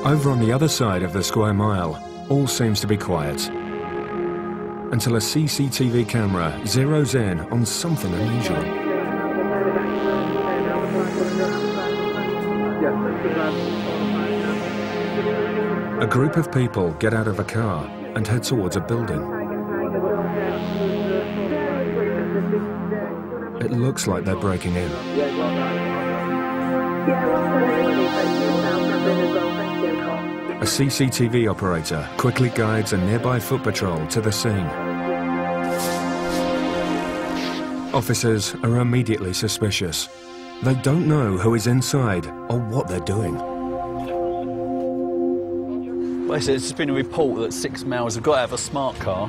Over on the other side of the square mile, all seems to be quiet. Until a CCTV camera zeroes in on something unusual. A group of people get out of a car and head towards a building. It looks like they're breaking in. A CCTV operator quickly guides a nearby foot patrol to the scene. Officers are immediately suspicious. They don't know who is inside or what they're doing. Basically, it's been a report that 6 males have got out of a smart car.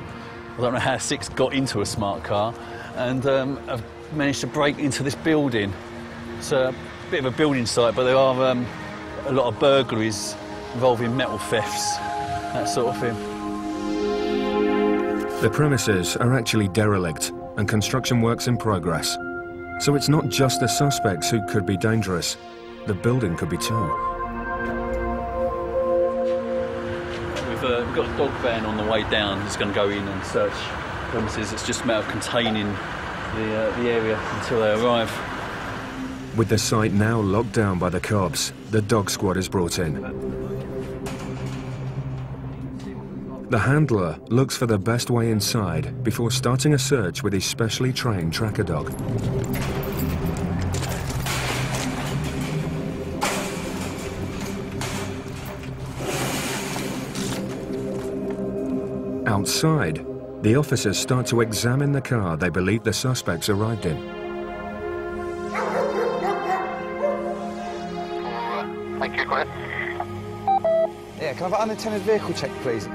I don't know how 6 got into a smart car and have managed to break into this building. It's a bit of a building site, but there are a lot of burglaries involving metal thefts, that sort of thing. The premises are actually derelict and construction works in progress. So it's not just the suspects who could be dangerous. The building could be too. We've got a dog van on the way down that's going to go in and search premises. It's just a matter of containing the area until they arrive. With the site now locked down by the cops, the dog squad is brought in. The handler looks for the best way inside before starting a search with his specially trained tracker dog. Outside, the officers start to examine the car they believe the suspects arrived in. Thank you, go ahead. Yeah, can I have an unattended vehicle check, please?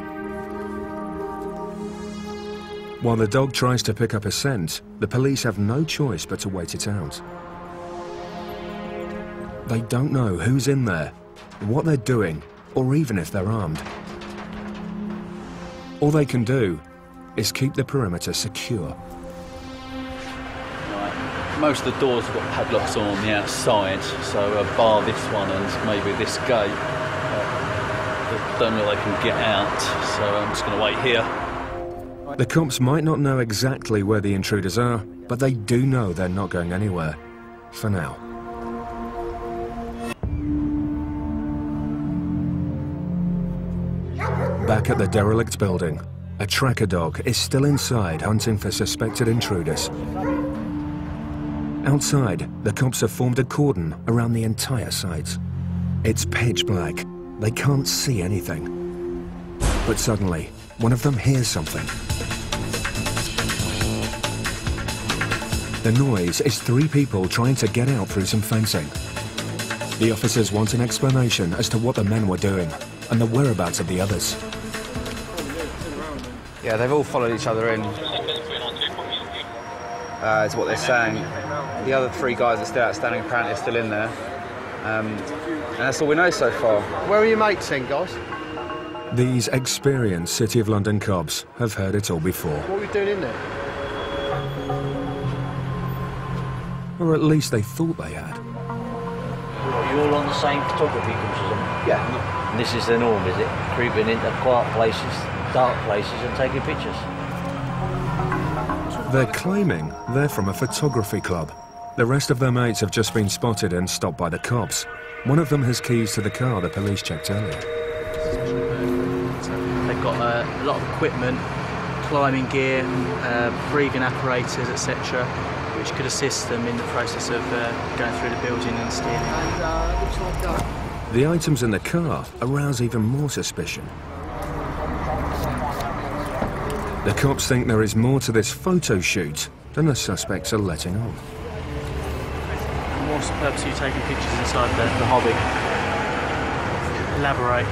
While the dog tries to pick up a scent, the police have no choice but to wait it out. They don't know who's in there, what they're doing, or even if they're armed. All they can do is keep the perimeter secure. Right. Most of the doors have got padlocks on the outside, so bar this one and maybe this gate. They don't know they can get out, so I'm just going to wait here. The cops might not know exactly where the intruders are, but they do know they're not going anywhere, for now. Back at the derelict building, a tracker dog is still inside hunting for suspected intruders. Outside, the cops have formed a cordon around the entire site. It's pitch black. They can't see anything. But suddenly, one of them hears something. The noise is 3 people trying to get out through some fencing. The officers want an explanation as to what the men were doing and the whereabouts of the others. Yeah, they've all followed each other in. Is what they're saying. The other 3 guys are still outstanding, apparently are still in there. And that's all we know so far. Where are your mates then, guys? These experienced City of London cops have heard it all before. What are we doing in there? Or at least they thought they had. You're all on the same photography course as them? Yeah. And this is the norm, is it? Creeping into quiet places, dark places and taking pictures? They're claiming they're from a photography club. The rest of their mates have just been spotted and stopped by the cops. One of them has keys to the car the police checked earlier. They've got a lot of equipment, climbing gear, breathing apparatus, etc., which could assist them in the process of going through the building and stealing. The items in the car arouse even more suspicion. The cops think there is more to this photo shoot than the suspects are letting on. And what's the purpose of you taking pictures inside the hobby? Elaborate.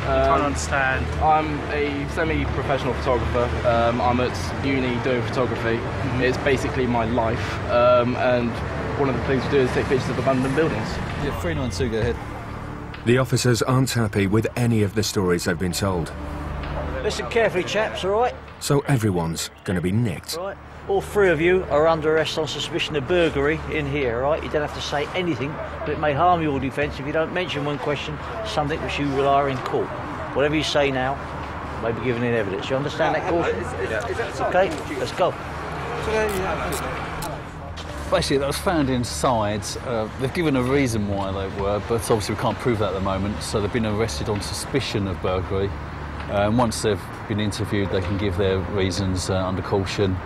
I can't understand. I'm a semi-professional photographer. I'm at uni doing photography. It's basically my life. And one of the things we do is take pictures of abandoned buildings. Yeah, 392, go ahead. The officers aren't happy with any of the stories they've been told. Listen carefully, chaps, all right? so everyone's going to be nicked. Right. All three of you are under arrest on suspicion of burglary in here, right? You don't have to say anything, but it may harm your defence if you don't mention one question, something which you will are in court. Whatever you say now may be given in evidence. You understand that caution? Yeah. Okay, let's go. Basically, that was found inside. They've given a reason why they were, but obviously we can't prove that at the moment, so they've been arrested on suspicion of burglary. And once they've been interviewed, they can give their reasons under caution.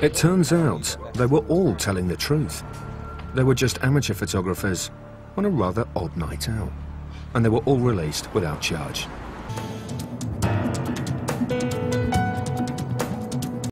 It turns out they were all telling the truth. They were just amateur photographers on a rather odd night out. And they were all released without charge.